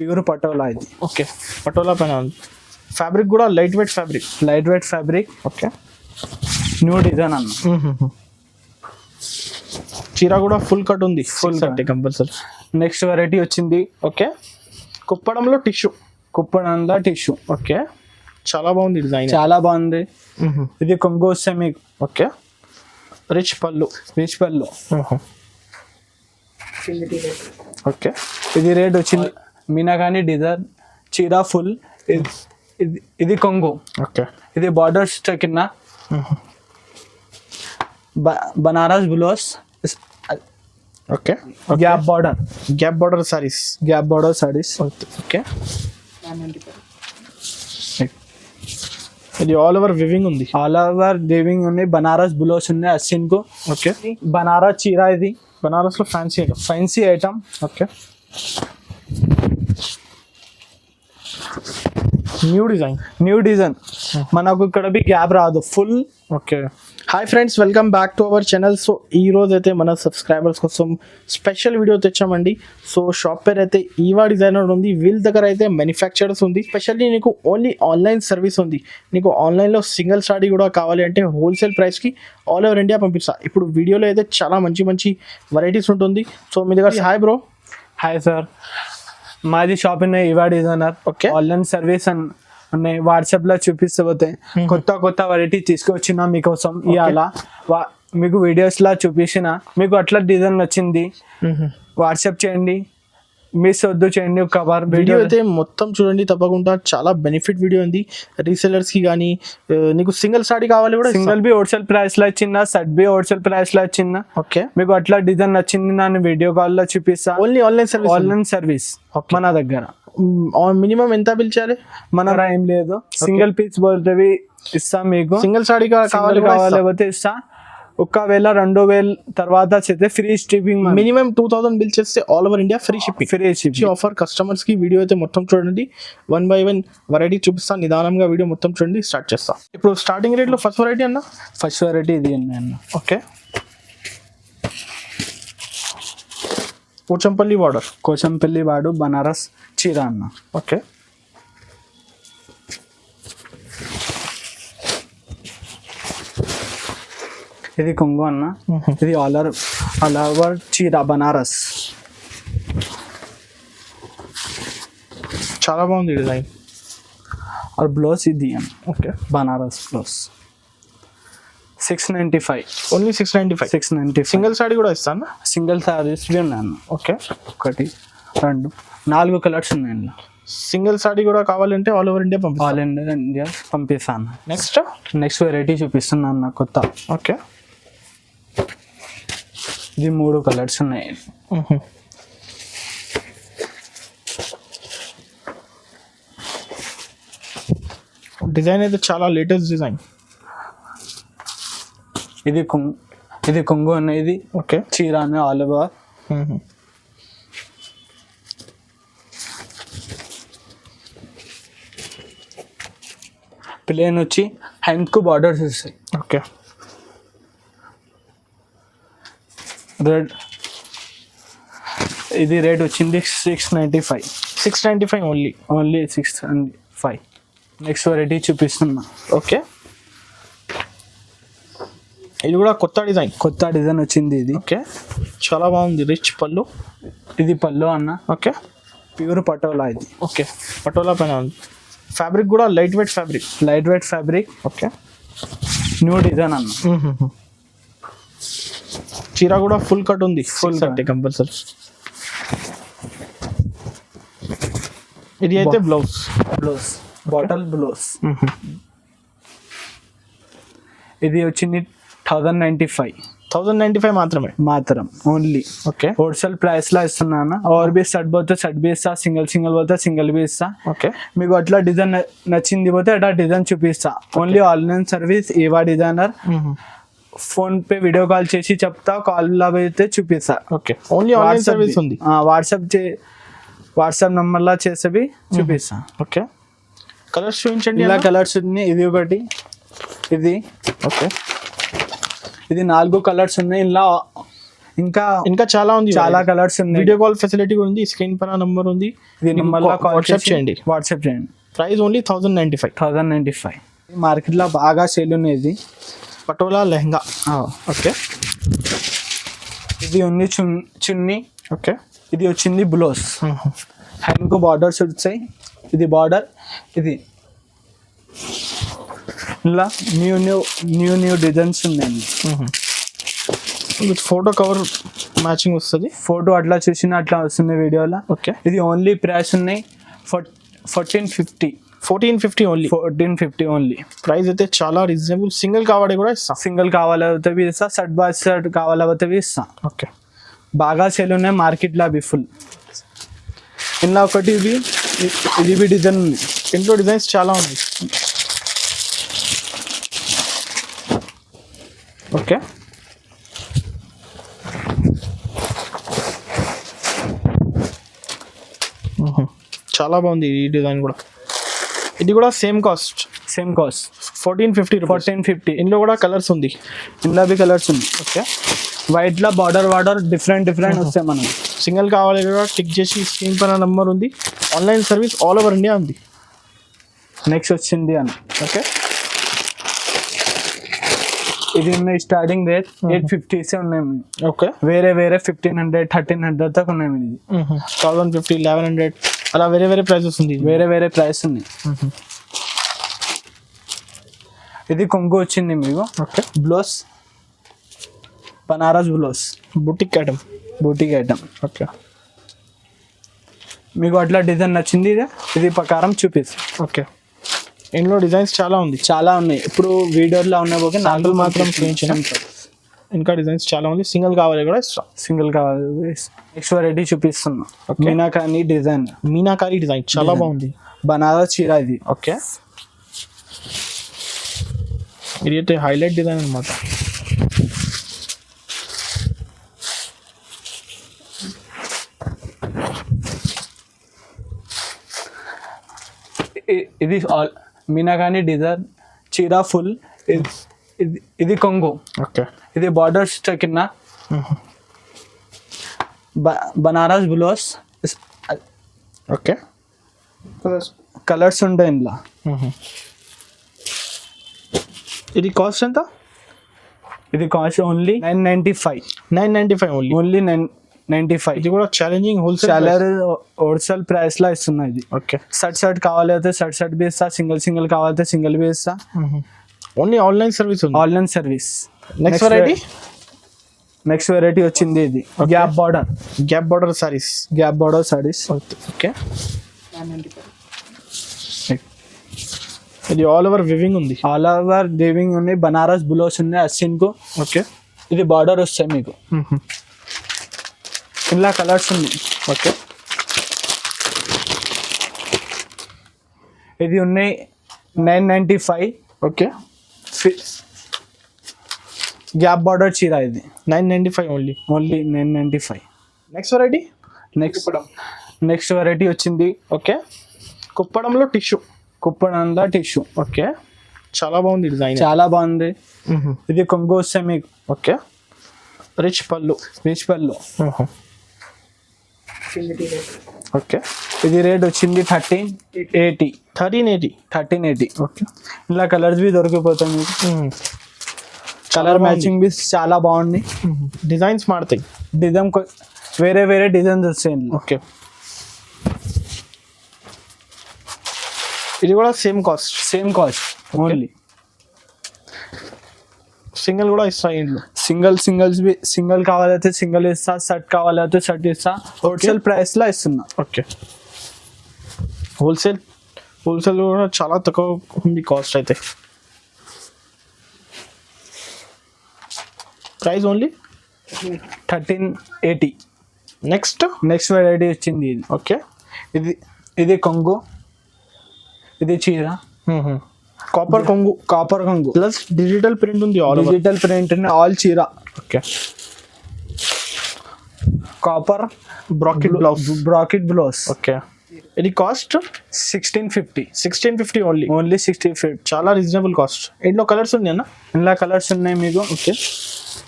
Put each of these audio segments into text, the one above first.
Pure patola ఇది. Okay, patola పైన ఉంది. ఫ్యాబ్రిక్ కూడా light weight fabric. Light weight fabric. Okay, new design అన్న. చీర కూడా ఫుల్ కట్ ఉంది. Full cut. Compulsory. Next variety వచ్చింది ఓకే, కుప్పడంలో టిష్యూ. కుప్పడంలో టిష్యూ. ఓకే, చాలా బాగుంది డిజైన్. చాలా బాగుంది. ఇది కొంగు వస్తే మీకు ఓకే, రిచ్ పళ్ళు. రిచ్ పళ్ళు. ఓకే, ఇది రేట్ వచ్చింది మీనాకాని డిజైన్. చీర ఫుల్. ఇది కొంగు. ఓకే, ఇది బార్డర్స్ కింద Banaras blouse. Okay, gap border. Gap border saris. Gap border saris. Okay, ఇది ఆల్ ఓవర్ వివింగ్ ఉంది. ఆల్ ఓవర్ వీవింగ్ ఉన్నాయి. బనారస్ బ్లౌజ్ ఉన్నాయి అస్సిన్కు. ఓకే, బనారస్ చీర. ఇది బనారస్ లో fancy item. Fancy item. Okay, new design. New design. మనకు ఇక్కడ బి గ్యాప్ రాదు. Full. Okay, hi friends, welcome back to our channel. So ఈ రోజు అయితే మన సబ్స్క్రైబర్స్ కోసం స్పెషల్ వీడియో తెచ్చామండి. సో షాప్ పేరు అయితే ఈవా డిజైనర్ ఉంది. వీళ్ళ దగ్గర అయితే మ్యానుఫ్యాక్చరర్స్ ఉంది. స్పెషల్లీ నీకు ఓన్లీ ఆన్లైన్ సర్వీస్ ఉంది. నీకు ఆన్లైన్లో సింగిల్ సాడీ కూడా కావాలి అంటే హోల్సేల్ ప్రైస్కి ఆల్ ఓవర్ ఇండియా పంపిస్తా. ఇప్పుడు వీడియోలో అయితే చాలా మంచి మంచి వెరైటీస్ ఉంటుంది. సో మీ దగ్గర హాయ్ బ్రో. హాయ్ సార్, మాది షాప్ ఉన్నాయి Eva designer. Okay, online service ఉన్నాయి. వాట్సాప్ లో చూపిస్తే కొత్త వెరైటీ తీసుకొచ్చిన మీకోసం. ఇవాళ మీకు వీడియోస్ లా చూపించిన మీకు అట్లా డిజైన్ వచ్చింది. వాట్సాప్ చేయండి, మిస్ వద్దు చేయండి. కవర్ వీడియో అయితే మొత్తం చూడండి తప్పకుండా. చాలా బెనిఫిట్ వీడియో ఉంది రీసెలర్స్ కి. కానీ నీకు సింగిల్ సాడీ కావాలి కూడా సింగిల్ బి హోల్సేల్ ప్రైస్ లో వచ్చిందా, సెట్ బి హోల్సేల్ ప్రైస్ లో వచ్చిందా. ఓకే, మీకు అట్లా డిజైన్ నచ్చింది నన్ను వీడియో కాల్ లో చూపిస్తా. Only online service. Online service మన దగ్గర. మినిమం ఎంత బిల్ చేయాలి? మన దగ్గర ఏం లేదు. సింగిల్ పీస్ బోల్తేవి ఇస్తా మీకు. సింగిల్ సాడీ కావాలి కావాలేకపోతే ఇస్తా. ఒకవేళ 2000 తర్వాత చేస్తే ఫ్రీ షిప్పింగ్. మినిమం 2000 బిల్ చేస్తే all over India free shipping. Free shipping offer customers కి. వీడియో అయితే మొత్తం చూడండి. 1 by 1 వెరైటీ చూపిస్తాను. నిదానంగా వీడియో మొత్తం చూడండి. స్టార్ట్ చేస్తా. ఇప్పుడు స్టార్టింగ్ రేట్ లో ఫస్ట్ వెరైటీ అన్న. ఫస్ట్ వెరైటీ ఇది అన్న. Okay, Pochampally border. కోచంపల్లి వాడు బనారస్ చీర అన్న. ఓకే, ఇది కొంగు అన్న. ఇది ఆల్ ఓవర్ చీర బనారస్. చాలా బాగుంది డిజైన్. और బ్లౌజ్ ఇది అన్న. Okay, Banaras blouse 695. Only 695. 695. Single saree కూడా ఇస్తాను. సింగిల్ సారీస్ ఉన్నాయి అన్న. ఓకే, 1 2 4 కలర్స్ ఉన్నాయి అన్న. సింగిల్ సాడీ కూడా కావాలంటే ఆల్ ఓవర్ ఇండియా పంపిస్తాను. ఆల్ ఇండియా పంపిస్తాను. నెక్స్ట్ వెరైటీ చూపిస్తున్నా అన్న కొత్త. ఓకే, ఇది 3 కలర్స్ ఉన్నాయి. డిజైన్ అయితే చాలా లేటెస్ట్ డిజైన్. ఇది కొంగు అన్న. ఇది ఓకే, చీర అన్న ఆల్ ఓవర్. ప్లేన్ వచ్చి హ్యాండ్ కు బార్డర్స్ వస్తాయి. Okay, red. ఇది రేట్ వచ్చింది 695. 695 ఓన్లీ 605. నెక్స్ట్ వెరైటీ చూపిస్తున్నా. ఓకే, ఇది కూడా కొత్త డిజైన్ వచ్చింది. ఇది ఓకే, చాలా బాగుంది. రిచ్ పళ్ళు. ఇది పళ్ళు అన్న. ఓకే, ప్యూర్ పటోలా ఇది. ఓకే, పటోలా పైన ఉంది. ఫ్యాబ్రిక్ కూడా light weight fabric. Okay, new design అన్న. చీర కూడా ఫుల్ కట్ ఉంది. Full cut. కంపల్సరీ. ఇది అయితే బ్లౌజ్. Bottle blouse. ఇది వచ్చింది 1095. 1095 మాత్రం ఓన్లీ. ఓకే, హోల్సేల్ ప్రైస్ లా ఇస్తున్నాను. और भी సెట్ పోతే సెట్ भी ఇస్తా. సింగిల్ పోతే సింగిల్ भी ఇస్తా. ఓకే, మీకు అట్లా డిజైన్ నచ్చింది పోతే అట్లా డిజైన్ చూపిస్తా. Only online service Eva designer. Phone pay video call చేసి చెప్తా. కాల్ లో అయితే చూపిస్తా. ఓకే, ఓన్లీ ఆన్లైన్ సర్వీస్ ఉంది. వాట్సాప్ నంబర్ లా చేసేవి చూపిస్తా. ఓకే, కలర్స్ చూపించండి. ఇలా కలర్స్ ఉన్నాయి. ఇది ఒకటి. ఇది ఓకే, ఇది 4 కలర్స్ ఉన్నాయి. ఇంకా ఇంకా చాలా ఉంది, చాలా కలర్స్ ఉన్నాయి. వీడియో కాల్ ఫెసిలిటీ ఉంది, స్క్రీన్ పైన నంబర్ ఉంది, దీని మళ్ళీ వాట్సాప్ చేయండి. వాట్సాప్ చేయండి. Price only 1095. మార్కెట్లో బాగా సేల్ ఉన్నది పటోలా లెహంగా. ఓకే, ఇది ఉంది చున్నీ. ఓకే, ఇది వచ్చింది బ్లౌజ్. హ్యాండ్కు బార్డర్స్ వచ్చాయి. ఇది బార్డర్, ఇది ఇలా న్యూ డిజైన్స్ ఉన్నాయండి. ఫోటో కవర్ మ్యాచింగ్ వస్తుంది. ఫోటో అట్లా చూసినా అట్లా వస్తుంది వీడియోలో. ఓకే, ఇది ఓన్లీ ప్రైస్ ఉన్నాయి 1450 ఓన్లీ. 1450 ఓన్లీ. ప్రైస్ అయితే చాలా రీజనబుల్. సింగిల్ కావాలి కూడా ఇస్తాం. సింగిల్ కావాలంటే ఇస్తా, షర్ట్ బై షర్ట్ కావాలంటే ఇస్తా. ఓకే, బాగా సేల్ ఉన్నాయి మార్కెట్లో అవి ఫుల్. ఇలా ఒకటి ఇది డిజైన్ ఉంది. ఇంట్లో డిజైన్స్ చాలా ఉంది. ఓకే, చాలా బాగుంది ఈ డిజైన్ కూడా. ఇది కూడా సేమ్ కాస్ట్ 1450. 1450. ఇందులో కూడా కలర్స్ ఉంది. ఇందులో బి కలర్స్ ఉంది. ఓకే, వైట్లో బార్డర్ డిఫరెంట్ వస్తాయి మనకి. సింగిల్ కావాలి కూడా టిక్ చేసి స్క్రీన్ పైన నంబర్ ఉంది. Online service all over India ఉంది. నెక్స్ట్ వచ్చింది అని. ఓకే, ఇది ఉన్నాయి స్టార్టింగ్ రేట్ 850 ఉన్నాయి. ఓకే, వేరే 1500 1300 దాకా ఉన్నాయి. ఇది 1050 1100 అలా వేరే ప్రైజెస్ ఉంది. వేరే ప్రైస్ ఉన్నాయి. ఇది కొంగు వచ్చింది మీకు. Okay, blouse Banaras blouse, boutique item. Okay, మీకు అట్లా డిజైన్ నచ్చింది ఇది ప్రకారం చూపిస్తాం. ఓకే, ఇందులో డిజైన్స్ చాలా ఉన్నాయి. ఇప్పుడు వీడియోలో ఉన్న పోతే నాలుగు మాత్రం చూపించాను. ఇంకా డిజైన్స్ చాలా ఉంది. సింగిల్ కావాలి కూడా ఇస్తాం. నెక్స్ట్ వెరైటీ చూపిస్తున్నాం. మీనాకారి డిజైన్ చాలా బాగుంది. బనారస్ చీర ఇది. ఓకే, ఇది అయితే హైలైట్ డిజైన్ అనమాట. ఇది మీనాకారి డిజైన్ చీర ఫుల్. ఇది కొంగు. ఓకే, ఇది బార్డర్స్ కింద బనారస్ బ్లౌజ్. ఓకే, కలర్స్ ఉంటాయి ఇందులో. ఇది కాస్ట్ ఎంత? ఇది కాస్ట్ ఓన్లీ 995 ఓన్లీ 995. ఇది కూడా ఛాలెంజింగ్ హోల్సేల్ ప్రైస్ లా ఇస్తున్నా. ఇది ఓకే, షర్ట్ కావాలైతే షర్ట్ బి ఇస్తా, సింగిల్ కావాలంటే సింగిల్ బి ఇస్తా. ఓన్లీ ఆన్లైన్ సర్వీస్ ఉంది. Online service. నెక్స్ట్ వెరైటీ వచ్చింది ఇది గ్యాప్ బార్డర్ సారీస్. ఓకే, ఇది ఆల్ ఓవర్ వివింగ్ ఉంది. బనారస్ బ్లౌజ్ ఉంది అస్సిన్కు. ఓకే, ఇది బార్డర్ వస్తాయి మీకు. ఇలా కలర్స్ ఉన్నాయి. ఓకే, ఇది ఉన్నాయి 995. ఓకే, గ్యాప్ బార్డర్ చీర ఇది 995 ఓన్లీ 995. నెక్స్ట్ వెరైటీ వచ్చింది. ఓకే, కుప్పడంలో టిష్యూ. ఓకే, చాలా బాగుంది డిజైన్. చాలా బాగుంది. ఇది కొంగు వస్తాయి మీకు. ఓకే, రిచ్ పళ్ళు. ఓకే, ఇది రేట్ వచ్చింది 1380. ఓకే, ఇలా కలర్స్ బి దొరికిపోతాయి మీకు. కలర్ మ్యాచింగ్ బి చాలా బాగుంది. డిజైన్స్ మారుతాయి. వేరే డిజైన్స్ వస్తాయి. ఓకే, ఇది కూడా సేమ్ కాస్ట్ ఓన్లీ. సింగిల్ కూడా ఇస్తాయి ఇంట్లో. సింగిల్ కావాలైతే సింగిల్ ఇస్తా, షర్ట్ కావాలైతే షర్ట్ ఇస్తా. హోల్సేల్ ప్రైస్ లా ఇస్తున్నా. ఓకే, హోల్సేల్ కూడా చాలా తక్కువ ఉంది కాస్ట్ అయితే. Price only 1380. నెక్స్ట్ వెరైటీ వచ్చింది ఇది. ఓకే, ఇది కొంగు, ఇది చీర. కాపర్ కొంగు ప్లస్ డిజిటల్ ప్రింట్ ఉంది. ఆల్ చీర. Okay, copper bracket blouse. Okay, ఇది కాస్ట్ 1650 ఓన్లీ 1650. చాలా రీజనబుల్ కాస్ట్. ఇందులో కలర్స్ ఉన్నాయి అన్న. ఇందులో కలర్స్ ఉన్నాయి మీకు. ఓకే,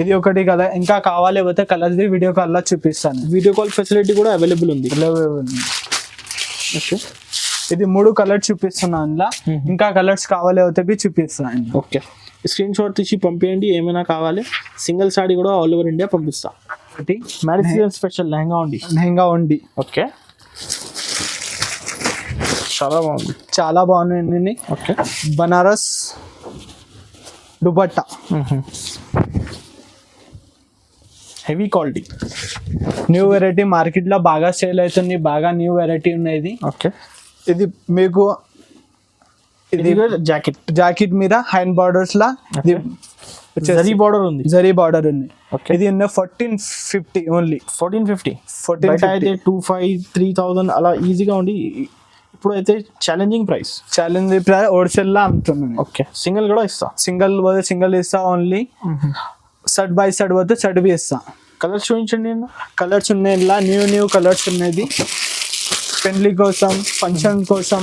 ఇది ఒకటి కదా, ఇంకా కావాలి పోతే కలర్ది వీడియో కాల్లో చూపిస్తాను. వీడియో కాల్ ఫెసిలిటీ కూడా అవైలబుల్ ఉంది. ఓకే, ఇది 3 కలర్స్ చూపిస్తున్నా అందులో, ఇంకా కలర్స్ కావాలి పోతే చూపిస్తాను. ఓకే, స్క్రీన్ షాట్ తీసి పంపించండి. ఏమైనా కావాలి సింగిల్ సాడీ కూడా ఆల్ ఓవర్ ఇండియా పంపిస్తా. ఒకటి మ్యారేజ్ సీజన్ స్పెషల్ లెహంగా ఉండి. ఓకే, చాలా బాగుంది, చాలా బాగుంది. Okay, Banaras dupatta, heavy quality, new variety, market లో బాగా సేల్ అవుతుంది, బాగా న్యూ వెరైటీ ఉన్నది. ఓకే, ఇది మీకు ఇది జాకెట్ మీద హ్యాండ్ బార్డర్స్ లా జరీ బార్డర్ ఉంది. జరీ బార్డర్ ఉంది. Okay. ఇది ఉన్న 1450 ఓన్లీ. 1450 అయితే 2500 3000 అలా ఈజీగా ఉండి. ఇప్పుడు అయితే ఛాలెంజింగ్ ప్రైస్ హోల్సేల్ లా అమ్ముతున్నాను. ఓకే, సింగిల్ కూడా ఇస్తా. సింగిల్ పోతే సింగిల్ ఇస్తా ఓన్లీ. షర్ట్ బై షర్ట్ పోతే షర్ట్ బి ఇస్తా. కలర్స్ చూపించండి. కలర్స్ ఉన్నాయి ఇలా, న్యూ కలర్స్ ఉన్నది. పెళ్లి కోసం, ఫంక్షన్ కోసం.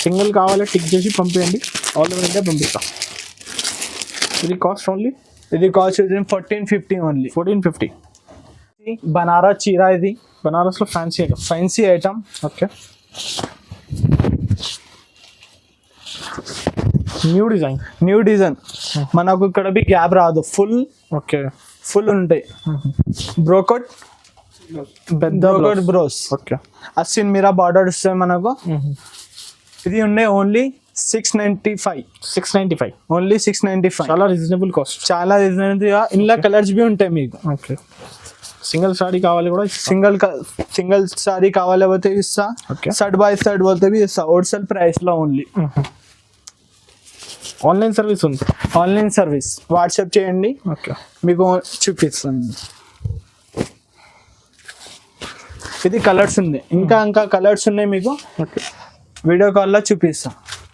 సింగిల్ కావాలి టిక్ చేసి పంపించండి, ఆల్ ఓవర్ ఇండియా పంపిస్తా. ఇది కాస్ట్ ఓన్లీ, ఇది కాస్ట్ 1450 ఓన్లీ. 1450. బనారస్ చీర, ఇది బనారస్ లో fancy item. Okay, new design. మనకు ఇక్కడ బి గ్యాప్ రాదు, ఫుల్ ఉంటాయి. బ్రోకట్ బ్రోస్. ఓకే, అస్సిన్ మీరా బార్డర్ వస్తాయి మనకు. ఇది ఉన్నాయి ఓన్లీ 695. ఓన్లీ 695. చాలా రీజనబుల్ కాస్ట్, చాలా రీజనబుల్. ఇందులో కలర్స్ బి ఉంటాయి మీకు. ఓకే, సింగిల్ సారీ కావాలి కూడా సింగిల్ సారీ కావాలి పోతే ఇస్తా. Okay. షర్ట్ బై షర్ట్ పోతే ఇస్తా, హోల్సేల్ ప్రైస్ లో ఓన్లీ. ఆన్లైన్ సర్వీస్ ఉంది. ఆన్లైన్ సర్వీస్ వాట్సాప్ చేయండి, ఓకే, మీకు చూపిస్తాను. ఇది కలర్స్ ఉంది, ఇంకా కలర్స్ ఉన్నాయి మీకు. ఓకే, వీడియో కాల్లో చూపిస్తాను.